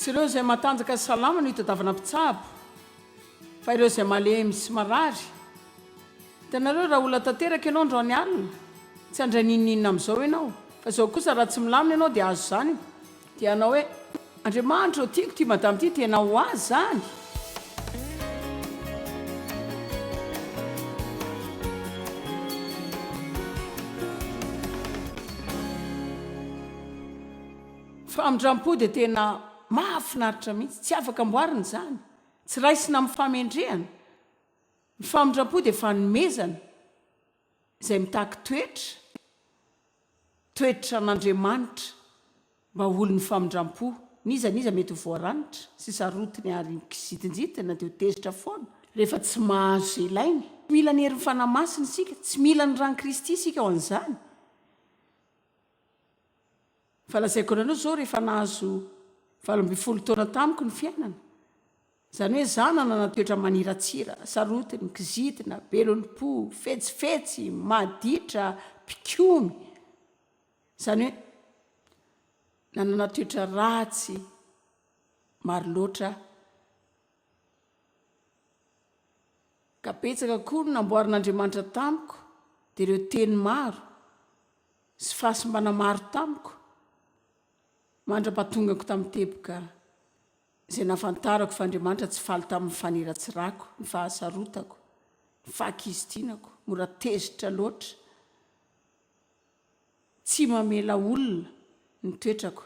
tsy ireo izay matanjaka salama no hitadiavana mpitsabo fa ireo izay malemy sy marary. Hitanareo raha olona tanteraka ianao androany alina tsy andray ninninina amin'izao ianao, fa izao kosa raha tsy milamina ianao dia azo zany dia anao hoe Andriamanitra tiako ty madama ty tena ho azy zany. Famindram-po dia tena mahafinaritra mihitsy, tsy afaka amboarina zany, tsy raisina amin'ny famendrehana. Ny famindram-po dia fanomezana izay mitaky toetra n'Andriamanitra mba olon'ny famindram-po. Niza mety ho voaranitra sy sarotiny ary kisitinjitina dia ho tezitra foana rehefa tsy mahazo ilainy. Tsy mila ny herin'ny fanamasina isika, tsy mila ny rano Kristy isika ao an'izany. Fa lazaiko anareo zao rehefa nahazo 20 taona tamiko ny fiainana, izany hoe zanana natoetra maniratsira, sarotiny, kizitina, belon'po, fetsifetsy, maditra, mpikomy. Izany hoe nanana toetra ratsy maro loatra, ka betsaka koa no namboarin'Andriamanitra tamiko dia ireo teny maro sy fahasimbana maro tamiko mandra-patongako tamin'ny teboka izay nafantarako fa Andriamanitra tsy faly tamin'ny faniratsirako, ny fahasarotako, ny fahakizitinako, mora tezitra loatra, tsy mamela olona ny toetrako.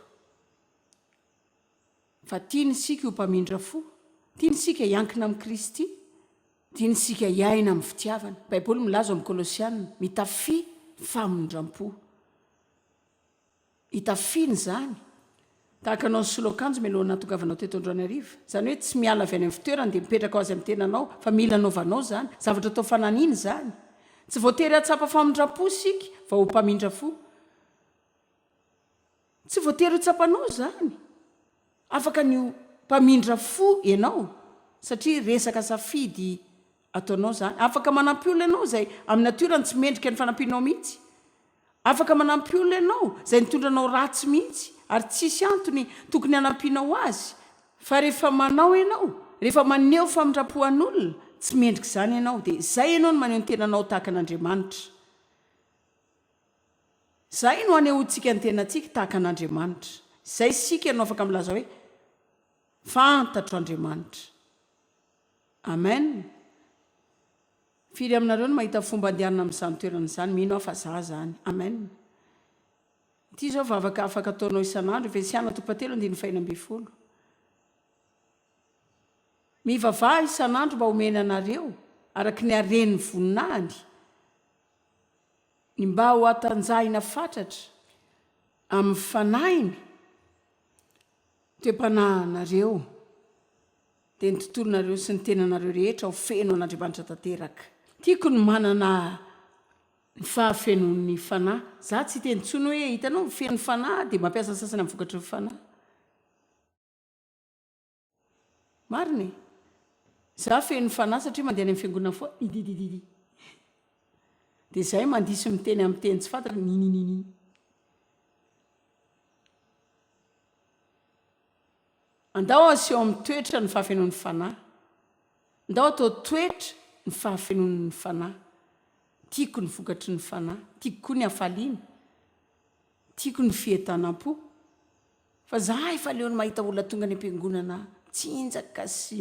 Fa tiany isika ho mpamindra fo, tiany isika hiankina amin'ny Kristy, tiany isika hiaina amin'ny fitiavana. Baiboly milaza amin'ny Kolosianina, mitafy famindram-po. Itafiny zany tahaka anao ny soloakanjo melohana natongavana teto Androany. Izany hoe tsy miala avy any amin'ny fitoerany dia mipetraka ao azy amin'ny tenanao, fa mila anaovanao zany, zavatra atao fananiny zany. Tsy voatery hatsapa famindram-po isika va ho mpamindra fo. Tsy voatery ho tsapanao zany, afaka ny mpamindra fo ianao satria resaka safidy ataonao zany. Afaka manampy olona ianao izay amin'ny natiorany tsy mendrika ny fanampianao mihitsy. Afaka manampy olona ianao izay nitondranao ratsy mihitsy ary tsisy antony tokony hanampianao azy. Fa rehefa manao ianao, rehefa maneho famindram-po an'olona, tsy mendrika izany ianao dia izay ianao no maneho ny tenanao tahaka an'Andriamanitra. Izay no anehoantsika ny tenantsika tahaka an'Andriamanitra. Izay sika no afaka milaza hoe fantatro Andriamanitra. Amen. Firy aminareo no mahita fomba andehanana amin'izany toerana izany, mino aho fa za zany. Amen. Ity zao vavaka afaka ataonao isan'andro, Efesiana 3:4. Mivavaha isan'andro mba omena anareo araka ny haren'ny voninahiny, ny mba ho atanjahina fatratra amin'ny fanahiny toe-panahinareo dia ny tontolonareo sy ny tenanareo rehetra ho feno an'Andriamanitra tanteraka. Tiako ny manana ny fahafenon'ny fanahy. Za tsy teny tsony hoe hitanao feno fanahy dia mampiasa sasany amin'ny vokatry ny fanahy. Marina. Za feno fanahy satria mandeha any amin'ny fiangonana foa. Dia izay mandisy miteny amin'ny teny tsy fantatra ninninini. Andao aseho amin'ny toetra ny fahafenon'ny fanahy. Andao atao toetra ny fahafenon'ny fanahy. Tiako ny vokatry ny fanahy, tiako koa ny hafaliana, tiako ny fientanam-po. Fa za efa leo ny mahita olona tonga any am-piangonana tsinjaka sy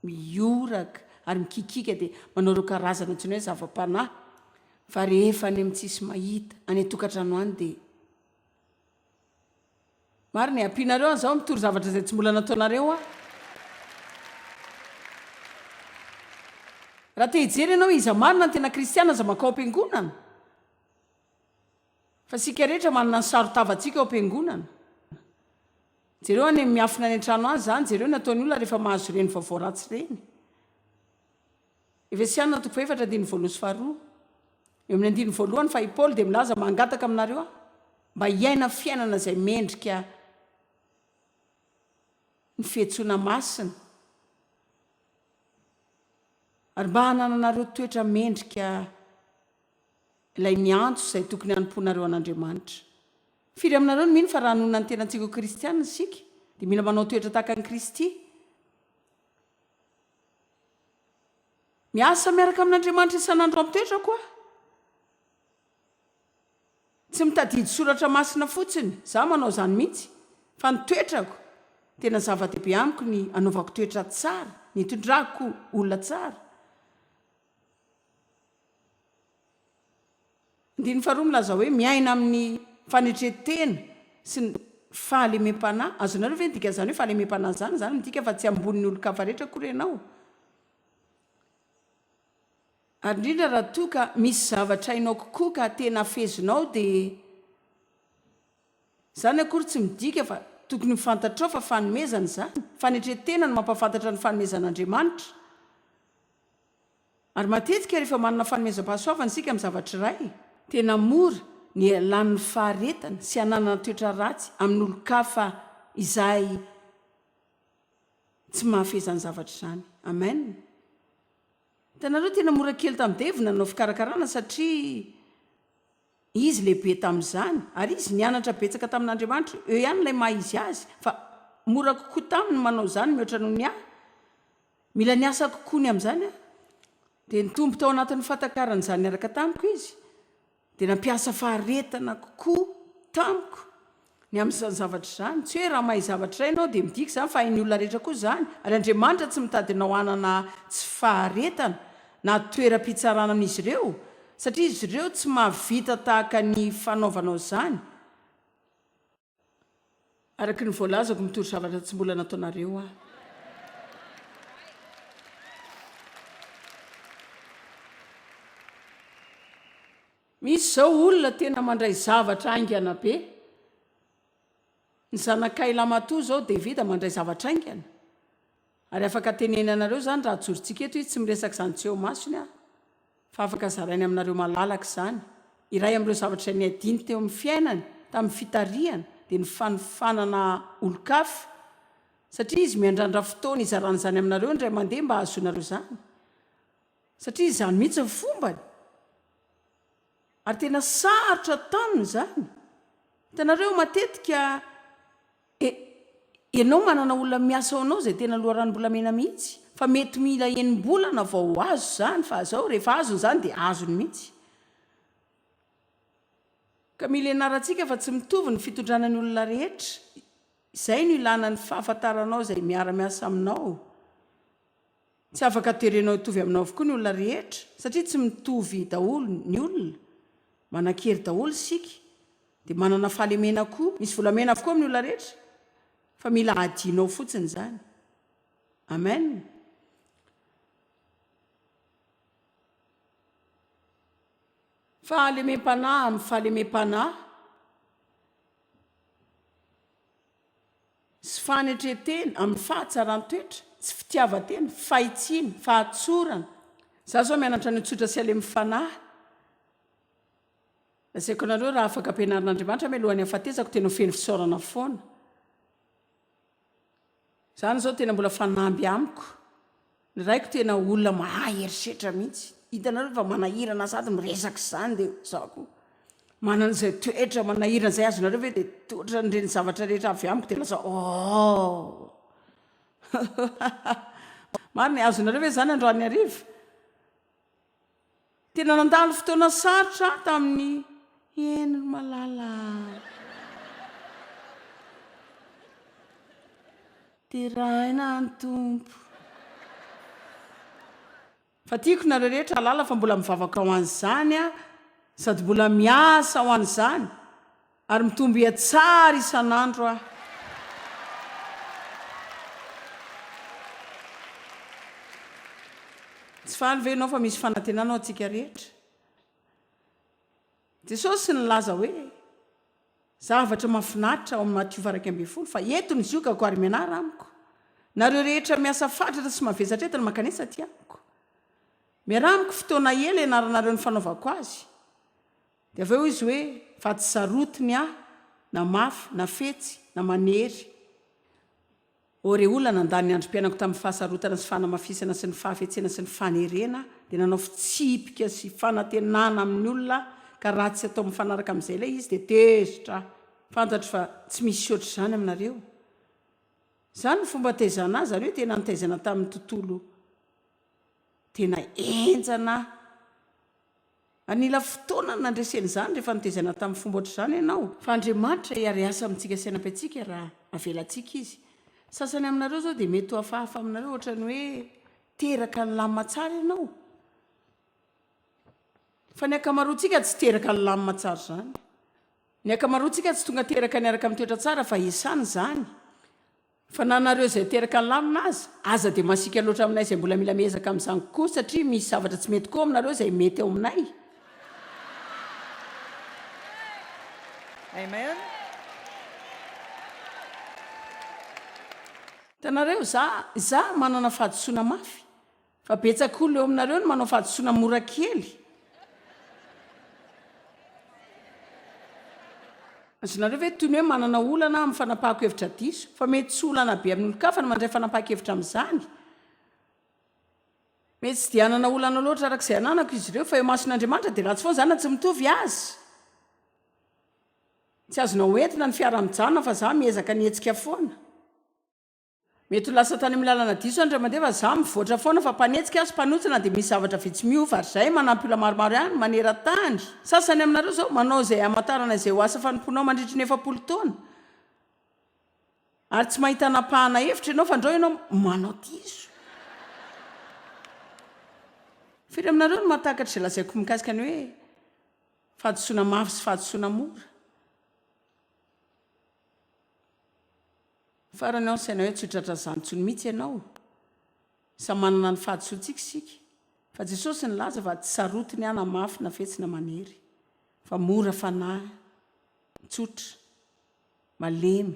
mioraka ary mikikika dia manao ireo karazana tsy hoe zava-panahy. Fa rehefa any amin'ny tsisy mahita any tokantrano any dia marina ampianareo an'izao mitory zavatra izay tsy mbola nataonareo a. Raha te hijery ianao iza marina ny tena kristiana za makao am-piangonana. Fa sika rehetra manana ny sarotavantsika ao am-piangonana. Jereo any miafina any an-trano azy zany, jereo nataony olona rehefa mahazo ireny vaovao ratsy ireny. Efesiana 4:1-2. Eo amin'ny 1 fa i Paoly dia milaza mangataka aminareo mba hiaina fiainana izay mendrika ny fihetsoana masina ary mba hanananareo toetra mendrika ilay miantso izay tokony hanomponareo an'Andriamanitra. Firy aminareo no mino fa raha hanonana ny tenantsika kristiana isika dia mila manao toetra tahaka ny Kristy. Miasa miaraka amin'Andriamanitra isan'andro amin'ny toetra koa. Tsy mitadidy soratra masina fotsiny, za manao izany mihitsy, fa ny toetrako tena zava-dehibe amiko ny anaovako toetra tsara, ny tondrako olona tsara. Ndiny faharoa milaza hoe miaina amin'ny fanetretena sy ny fahalemem-panahy. Azonareo ve midika zany hoe fahalemem-panahy zany midika fa tsy ambonin'ny olon-kafa rehetra koa ianao. Ary indrindra raha toa ka misy zavatra hainao kokoa ka tena fezinao dia zany akory tsy midika fa tokony mifantatrao fa fanomezana zany. Fanetretena no mampafantatra ny fanomezan'Andriamanitra. Ary matetika rehefa manana fanomezam-pahasoavana isika amin'ny zavatra iray, tena mora ny alan'ny faharetana sy ananana toetra ratsy amin'ny olon-kafa izay tsy mahafezany zavatra izany. Amen. Tanareo tena mora kely tamin'ny devina nanao fikarakarana satria izy lehibe tamin'izany ary izy nianatra betsaka tamin'Andriamanitra. Eo ihany ilay maha izy azy fa mora kokoa taminy manao izany mihoatra noho ny ahy. Mila niasa kokoa ny amin'izany aho. Dia nitombo tao anatin'ny fatakaran'izany niaraka tamiko izy. Dia nampiasa faharetana kokoa tamiko ny amin'izany zavatra izany. Tsy hoe raha mahay zavatra iray ianao dia midika izany fa hain'ny olona rehetra koa izany. Ary Andriamanitra tsy mitadinao hanana tsy faharetana na toeram-pitsarana amin'izy ireo, satria izy ireo tsy mahavita tahaka ny fanaovanao izany. Araka ny voalazako mitory zavatra tsy mbola nataonareo aho. Misy izao olona tena mandray zavatra aingana be. Ny zanakay lamatoa izao Davida mandray zavatra aingana. Ary afaka tenenanareo zany raha jorontsika eto izy tsy miresaka izany tsy eo masony aho. Fa afaka zarainy aminareo malalaka izany. Iray amin'ireo zavatra ny adiny teo amin'ny fiainany, tamin'ny fitariana, dia ny fanofanana olon-kafa. Satria izy miandrandra fotoana izarana izany aminareo indray mandeha mba ahazonareo izany. Satria izany mihitsy ny fombany. Ary tena sarotra taminy izany. Hitanareo matetika ianao manana olona miasa ao anao izay tena loharanom-bolamena mihitsy. Fa mety mila enim-bolana vao azo izany, fa zao rehefa azony izany dia azony mihitsy. Ka mila ianarantsika fa tsy mitovy ny fitondranan'ny olona rehetra. Izay no ilana ny fahafantaranao izay miara-miasa aminao. Tsy afaka toerenao hitovy aminao avokoa ny olona rehetra, satria tsy mitovy daholo ny olona. Manan-kery daholo isika, dia manana fahalemena koa. Misy volamena avokoa amin'ny olona rehetra, fa mila adinao fotsiny izany. Amen. Fahalemem-panahy amin'ny fahalemem-panahy sy fanetretena amin'ny fahatsaran-toetra, tsy fitiavan-tena, fahitsiana, fahatsorana. Za zao mianatra ny tsotra sy alem-fanahy. Lazaiko anareo raha afaka ampianarin'Andriamanitra mialohan'ny hafatezako tena feno fisaorana foana. Zany zao tena mbola fanamby amiko. Ny raiko tena olona mahay eritreritra mihitsy. Hitanareo fa manahirana sady miresaka izany dia zaho manana izay toetra manahirana izay azonareo ve dia toetra n'ireny zavatra rehetra avy amiko dia lasa marina azonareo ve izany androany hariva. Tena nandalo fotoana sarotra tamin'ny eny malala. Teraina ny tompo. Fa tiako nareo rehetra halala fa mbola mivavaka ho an'izany aho, sady mbola miasa ho an'izany, ary mitombo tsara isan'andro aho. Tsy faly ve ianao fa misy fanantenana ao antsika rehetra? Jesosy nilaza hoe zavatra mahafinaritra ao amin'ny Matthieu 21 fa eto ny ziokako ary mianara amiko. Nareo rehetra miasa fatratra sy mavesatra eto ny makanesa aty amiko. Miara-amiko fotoana ela ianaranareo ny fanaovako azy. Dia avy eo izy hoe fa tsy sarotiny aho na mafy na fetsy na manery. Ore olona nandany ny androm-piainako tamin'ny fahasarotana sy fanamafisana sy ny fahafetsena sy ny fanerena dia nanao fitsipika sy fanantenana amin'ny olona ka raha tsy atao mifanaraka amin'izay ilay izy dia tezitra. Fantatra fa tsy misy ohatr'izany aminareo. Zany ny fomba tezana azy zareo tena nitezana tamin'ny tontolo tena enjana. Anila fotoana nandreseny zany rehefa nitezana tamin'ny fomba ohatr'izany ianao. Fa Andriamanitra hiary asa amintsika sy anapetsika raha avelantsika izy. Sasany aminareo zao dia mety ho hafahafa aminareo ohatrany hoe teraka ny lamina tsara ianao. Fa ny akamaroantsika tsy teraka ny lamina tsara zany. Ny akamaroantsika tsy tonga teraka niaraka amin'ny toetra tsara fa isany zany. Fa nanareo izay teraka ny lamina aza dia masika loatra aminay izay mbola mila miezaka amin'izany koa satria misy zavatra tsy mety koa aminareo izay mety ao aminay. Amen. Tanareo za manana fahadisoana mafy fa betsaka olona eo aminareo no manao fahadisoana mora kely. Azonareo ve toy ny hoe manana olana amin'ny fanapahako hevitra diso fa mety tsy olana be amin'ny olon-kafa no mandray fanapahako hevitra amin'izany. Mety tsy dia hanana olana loatra arak'izay ananako izy ireo fa eo mason'Andriamanitra dia ratsy foana zany na tsy mitovy azy. Tsy azonao entina ny fiara-mijanona fa za miezaka nihetsika foana. Mety ho lasa tany amin'ny lalana diso andra mandeha fa za mivoatra foana fa mpanetsika azy mpanotsina dia misy zavatra vitsy miova ary izay manampy olona maromaro ihany maneran-tany. Sasany aminareo zao manao izay hamantarana izay ho asa fanomponao mandritra ny 7 taona. Ary tsy mahita napahana hevitra ianao fa andreo ianao manao diso. Firy aminareo no mahatakatra izay lazaiko mikasika ny hoe fahadisoana mafy sy fahadisoana mora. Farany ao saina hoe tsy tratra zanontsony mihitsy ianao. Sa manana ny fahadisoantsika isika. Fa Jesosy nilaza fa tsy sarotiny ana mafy na fetsina manery. Fa mora fanahy, tsotra, malemy,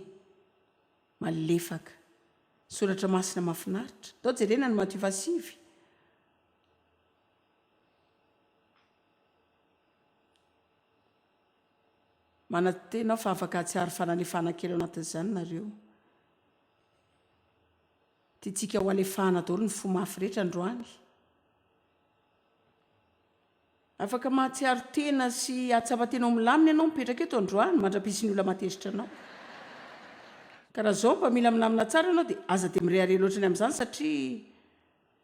malefaka. Soratra masina mahafinaritra. Tao jerena ny Matthieu 7. Manantenao fa afaka atsiaro fanalefahana kely ao anatin'izany nareo. Tiantsika ho alefahana daholo ny fo mafy rehetra androany. Afaka mahatsiaro tena sy atsapan-tena milamina ianao mipetraka eto androany mandra-pisy ny olona matezitra anao. Ka raha zao mba mila milamina tsara ianao dia aza dia mirehare loatra ny amin'izany satria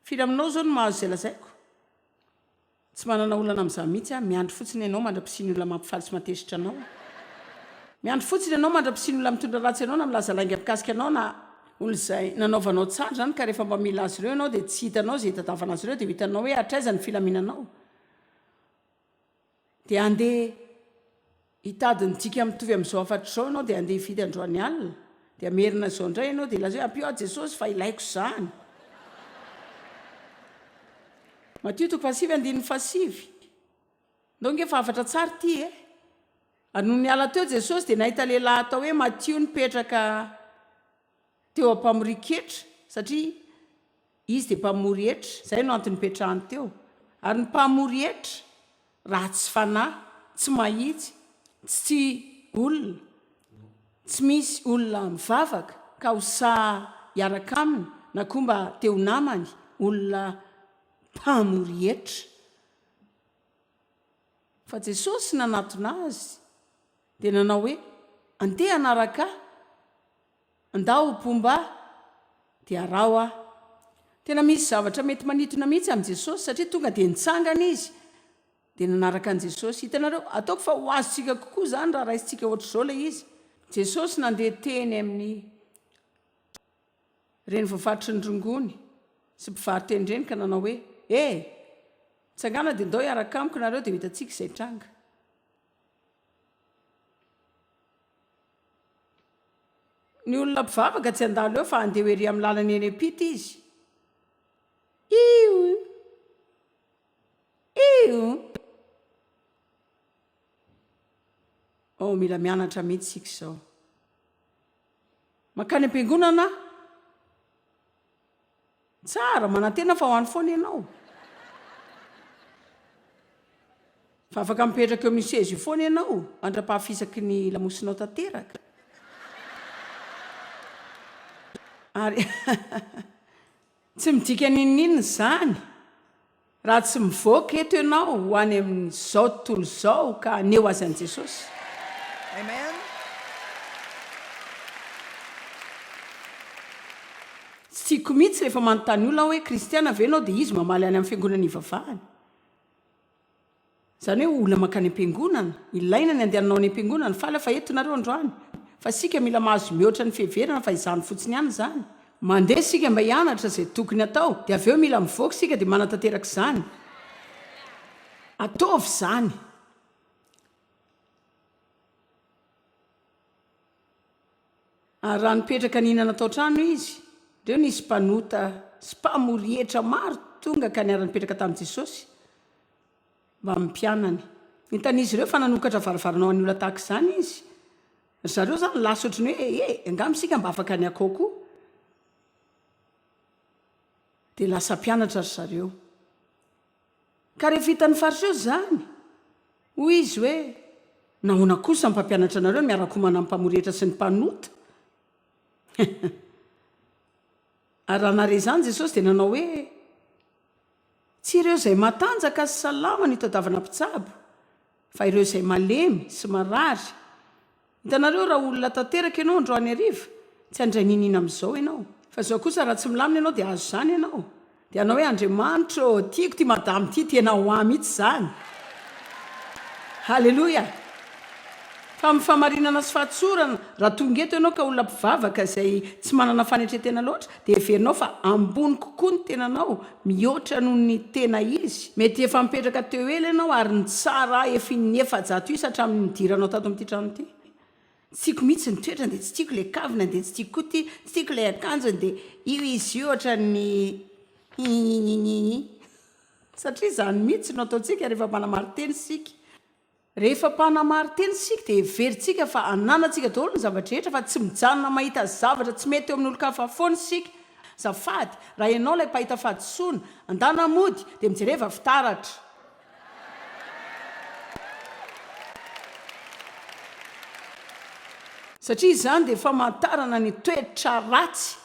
firy aminao zao no mahazo izay lazaiko. Tsy manana olana amin'izany mihitsy miandry fotsiny ianao mandra-pisy ny olona mampifaly sy matezitra anao. Miandry fotsiny ianao mandra-pisy ny olona mitondra ratsy ianao na milaza lainga mikasika anao na olona izay nanaovanao tsara zany ka rehefa mba mila azy ireo ianao dia tsy hitanao izay hitadavana azy ireo dia hitanao hoe hatraiza ny filaminanao. Dia andeha hitady ny dika mitovy amin'izao afatra izao ianao dia andeha hividy androany alina. Dia amerina izao indray ianao dia laza hoe ampio aho Jesosy fa ilaiko izany. Matthieu 7:7. Ndao nge fa afatra tsara ty Ary no niala teo Jesosy dia nahita lehilahy atao hoe Matthieu nipetraka teo ampamoriketra satria izy dia mpamory hetra. Izay no antony nipetrahany teo. Ary ny mpamory hetra ratsy fanahy, tsy mahitsy, tsy olona, tsy misy olona mivavaka ka hosaha hiaraka aminy na koa mba teo namany olona mpamory hetra. Fa Jesosy nanatona azy dia nanao hoe andeha anaraka andao pomba dia arao aho. Tena misy zavatra mety manitona mihitsy amin'i Jesosy satria tonga dia nitsangana izy dia nanaraka an'i Jesosy. Hitanareo ataoko fa ho azontsika kokoa zany raha raisintsika ohatr'izao ilay izy. Jesosy nandeha teny amin'ny reny voafaritry ny rongony sy mpivariteny ireny ka nanao hoe tsangana dia ndao hiaraka amiko nareo dia hitantsika izay tranga. Ny olona mpivavaka tsy andalo eo fa andeha hoery amin'ny lalany eny ampita izy. Mila mianatra mihitsy sika izao. Makany am-piangonana tsara manantena fa ho any foana ianao. Fa afaka mipetraka eo amin'ny sezy foana ianao mandra-pahafisaky ny lamosinao tanteraka. Ary tsy midika ninninina izany raha tsy mivoaka eto ianao ho any amin'izao tontolo izao ka aneo azy an'i Jesosy. Amen. tsy tiako mihitsy rehefa manontany olona hoe kristiana venao dia izy mamaly any amin'ny fiangonana ivavahany zany hoe olona makany am-piangonana ilaina ny andehananao any am-piangonana fa fa etonareo androany fa sika mila mahazo mihoatra ny fiheverana fa izany fotsiny ihany zany mandeha sika mba hianatra zay tokony atao dia avy eo mila mivoaka sika dia manatanteraka izany ataovy zany ary raha nipetraka nihinana Toetran'ny izy reo nisy mpanota sy mpamorietra maro tonga ka niara-nipetraka tamin'i Jesosy mba mimpianany nitanizy ireo fa nanokatra varavaranao any olona tahaka izany izy zareo zany lasa ohatrany hoe angamisika mba afaka ny akao koa dia lasa mpianatra ry zareo ka rehefa hitan'ny fariseo zany hoy izy hoe nahoana kosa mpampianatra anareo miaraka homana amin'ny mpamorietra sy ny mpanota ary raha nare zany Jesosy dia nanao hoe tsy ireo izay matanjaka sy salama ny todavana mpitsabo fa ireo izay malemy sy marary hitanareo raha olona tanteraka ianao androany hariva tsy handray ninina amin'izao ianao fa zao kosa raha tsy milamina ianao dia azo zany ianao dia anao hoe Andriamanitra tiako ty madamy ty tena ho ahy mihitsy zany halleloia fa mifamarinana sy fahatsorana raha tonga eto ianao ka olona mpivavaka izay tsy manana fanetretena loatra dia heverinao fa ambony kokoa ny tenanao mihoatra noho ny tena izy mety efa mipetraka teo ela ianao ary ny tsara efa ny satria amin'ny nidiranao tato amin'ity trano ity tsy tiako mihitsy ny toetrany dia tsy tiako ilay kavina dia tsy tiako koa ty tsy tiako ilay akanjony dia io izy io ohatra ny satria zany mihitsy no ataontsika rehefa mpanamariteny sika rehefa mpanamariteny sika dia heverintsika fa ananantsika daholo ny zavatra rehetra fa tsy mijanona mahita zavatra tsy mety eo amin'ny olo-kafa foana sika zafady raha ianao ilay mpahita fahadisoana andana mody dia mijereva fitaratra satria izany dia famantarana ny toetra ratsy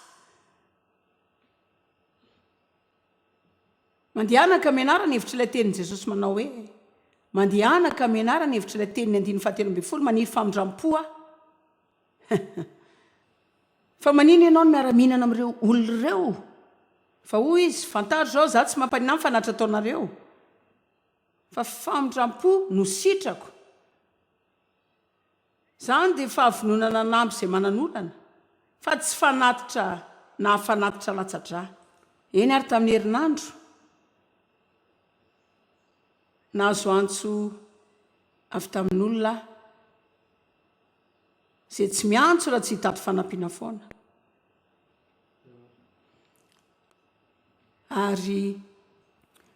mandehanaka mianarana hevitra ilay tenin'i Jesosy manao hoe mandehanaka mianarana hevitra ilay teniny 9:12 maniry famindram-po fa manino ianao no miara-mihinana amin'ireo olona ireo fa hoy izy fantaritra zao za tsy mampanina fa natra ataonareo fa famindram-po no sitrako zany dia fahavononana nampy izay mananolana fa tsy fanatitra na fanatitra latsadra eny ary tamin'ny herinandro nahazo antso avy tamin'olona zay tsy miantso raha tsy hitady fanampiana foana ary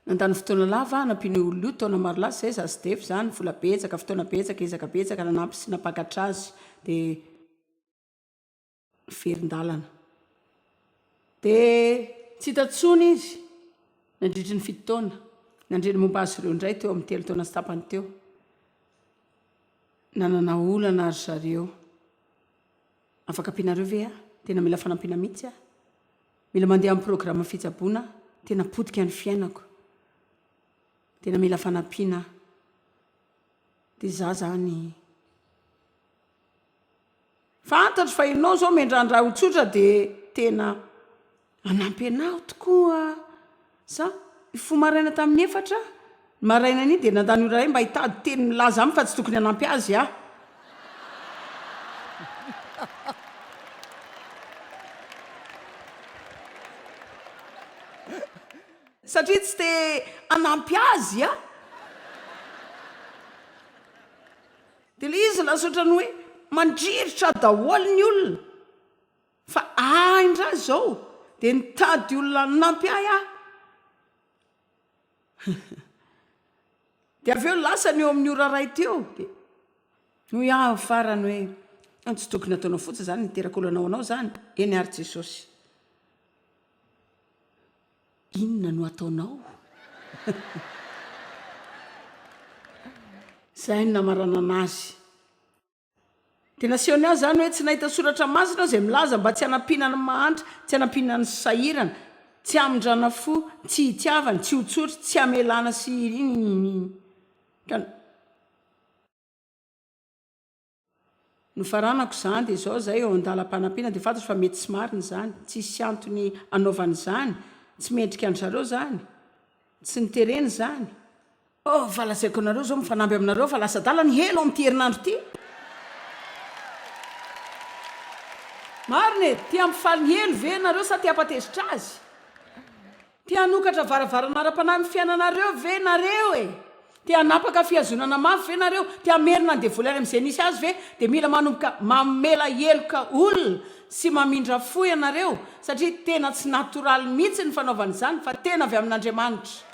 nandany fotoana lava nampiana olona io taona maro lasa zay zasydefy zany vola betsaka fotoana betsaka ezaka betsaka nanampy sy napakatra azy dia verin-dalana dia tsy hitantsony izy nandritry ny 7 taona nandreny momba azy ireo indray teo amin'ny 3 taona sy tapany teo nanana olana ary zareo afaka ampianareo ve tena mila fanampiana mihitsy mila mandeha amin'ny programma fitsaboana tena potika ny fiainako tena mila fanampiana dia za zany fantatro fa ianao zao mendrandra ho tsotra dia tena anampy anao tokoa sa fo maraina tamin'ny 4 maraina ny dia nandany ora mba hitady teny milaza aminy fa tsy tokony hanampy azy satria tsy te anampy azy dia le izy lasotrany hoe mandriritra daholo ny olona fa indra zao dia nitady olona nampy ahy dia avy eo lasa ny eo amin'ny ora ray teo dia no farany hoe tsy tokony ataonao fotsiny zany niteraka olonao anao zany eny ary Jesosy inona no ataonao zay no namarana anazy dia nasehoany azy zany hoe tsy nahita soratra masina izay milaza mba tsy hanampiana ny mahantra tsy hanampiana ny sahirana tsy hamindrana fo tsy hitiavana tsy hotsotra tsy hamelana sy iny. nofaranako zany dia izao zay eo an-dalam-panampiana dia fantatra fa mety sy marina zany tsisy antony anaovany zany tsy mendrika any zareo zany tsy nitereny zany fa lazaiko anareo zao mifanamby aminareo fa lasa dala ny helo amin'ity herinandro ity marina tia ampifaly ny helo ve nareo sa tia ampatezitra azy tia hanokatra varavarana ara-panahy my fiainanareo ve nareo tia hanapaka fihazonana mafy ve nareo tia merina andevoly any amin'izay nisy azy ve dia mila manomboka mamela heloka olona sy mamindra fo ianareo satria tena tsy natoraly mihitsy ny fanaovana izany fa tena avy amin'Andriamanitra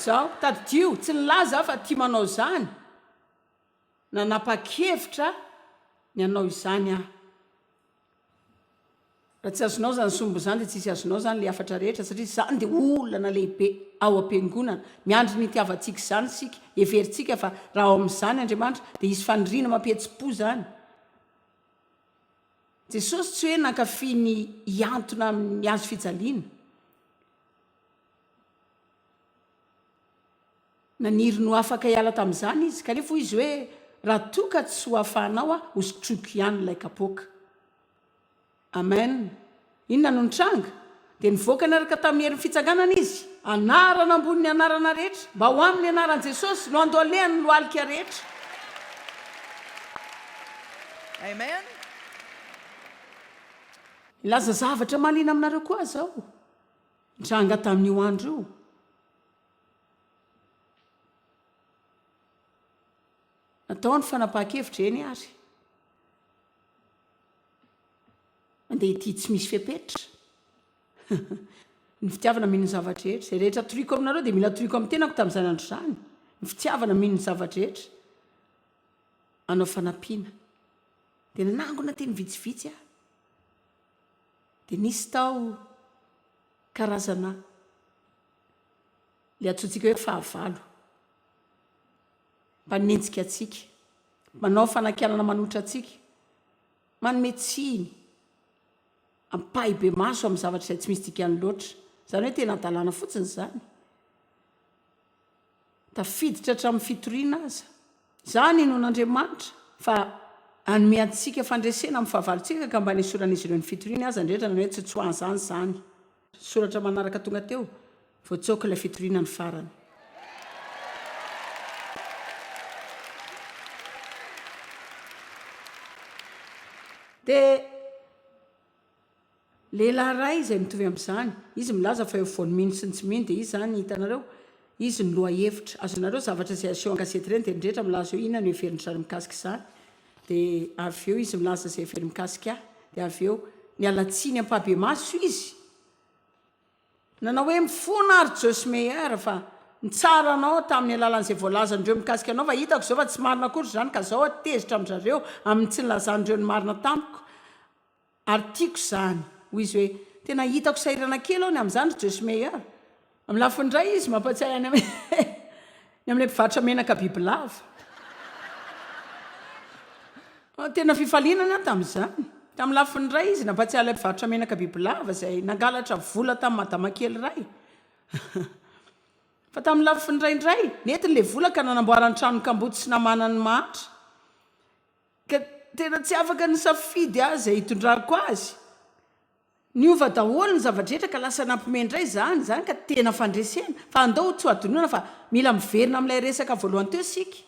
zao tadio tsy nilaza fa tia manao zany nanapa-kevitra ny anao izany aho raha tsy azonao zany sombo zany dia tsisy azonao zany le afatra rehetra satria zany dia olana lehibe ao am-piangonana miandry ny itiavantsika zany sika everitsika fa raha ao amin'izany Andriamanitra dia isy faniriana mampihetsi-po zany Jesosy tsy hoe nankafy ny hiantona amin'ny azo fijaliana naniry no afaka hiala tamin'izany izy kanefa izy hoe raha toka tsy ho afahanao hosotroky ihany ilay kapoaka amen inona no nitranga dia nivoaka niaraka tamin'ny herin'ny fitsanganana izy anarana amboniny anarana rehetra mba ho amin'ny anaran'i Jesosy no andoalehany no alika rehetra amen ilaza zavatra malina aminareo koa zao nitranga tamin'io andro io natao ny fanapahan-kevitra eny ary andeha ity tsy misy fiapetratra ny fitiavana mino ny zavatra rehetra zay rehetra toriko aminareo dia mila toriko amin'ny tenako tamin'izany andro zany ny fitiavana mino ny zavatra rehetra anao fanampiana dia nanangona teny vitsivitsy dia nisy tao karazana le atsoantsika hoe fahavalo mpanenjika atsika manao fanakianana manotra atsika manome tsiny ampahy be maso amin'ny zavatra izay tsy misy dikany loatra zany hoe tena adalana fotsiny zany tafiditra hatramin'ny fitoriana aza zany inon'Andriamanitra fa anome antsika fandresena amin'ny fahavalontsika ka mba nisoran'izy ireo ny fitoriana aza ndrehetra na hoe tsy tsoahany zany soratra manaraka tonga teo voatsoaka ilay fitoriana ny farany dia lehilahy ray izay mitovy amin'izany izy milaza fa eo voany mino sy ny tsy mino dia izy zany hitanareo izy ny loha hevitra azonareo zavatra izay aseho an-gazety ireny dia ndrehetra milaza eo inona no heveriny zany mikasika izany dia avy eo izy milaza izay heveriny mikasika dia avy eo ny alatsiny ampabe maso izy nanao hoe mifona ary Joyce Meyer fa nitsaranao tamin'ny alalan'izay voalazan'ireo mikasika anao fa hitako zao fa tsy marina akory zany ka zao tezitra amin'zareo amin'ny tsy nilazan'ireo ny marina tamiko ary tiako zany hoy izy hoe tena hitako sairana kely ao ny amin'izany Joyce Meyer amin'ny lafindray izy mampatsiahy any amin'ilay mpivarotra menaka bibilava tena fifalinana tamin'izany tamin'ny lafindray izy nampatsiahy ilay mpivarotra menaka bibilava izay nangalatra vola tamin'ny madama kely ray fa tamin'ny lafindraindray netin'ilay vola ka nanamboarany trano kamboty sy namanany mahatra ka tena tsy afaka ny safidy azy ay hitondrako azy niova daholo ny zavadrehetra ka lasa nampimendray zany ka tena fandresena fa andao tsy adonona fa mila miverina amin'ilay resaka voalohany teo sika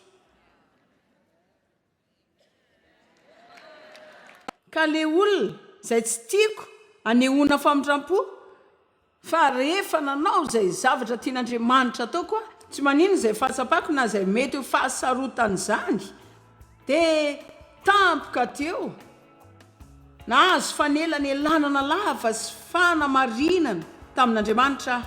ka le olona izay tsy tiako anehoana famindram-po fa rehefa nanao izay zavatra tian'Andriamanitra atao koa tsy manino izay fahasapako na izay mety ho fahasarotany zany dia tampoka teo na azo fanelany elanana lava sy fanamarinana tamin'Andriamanitra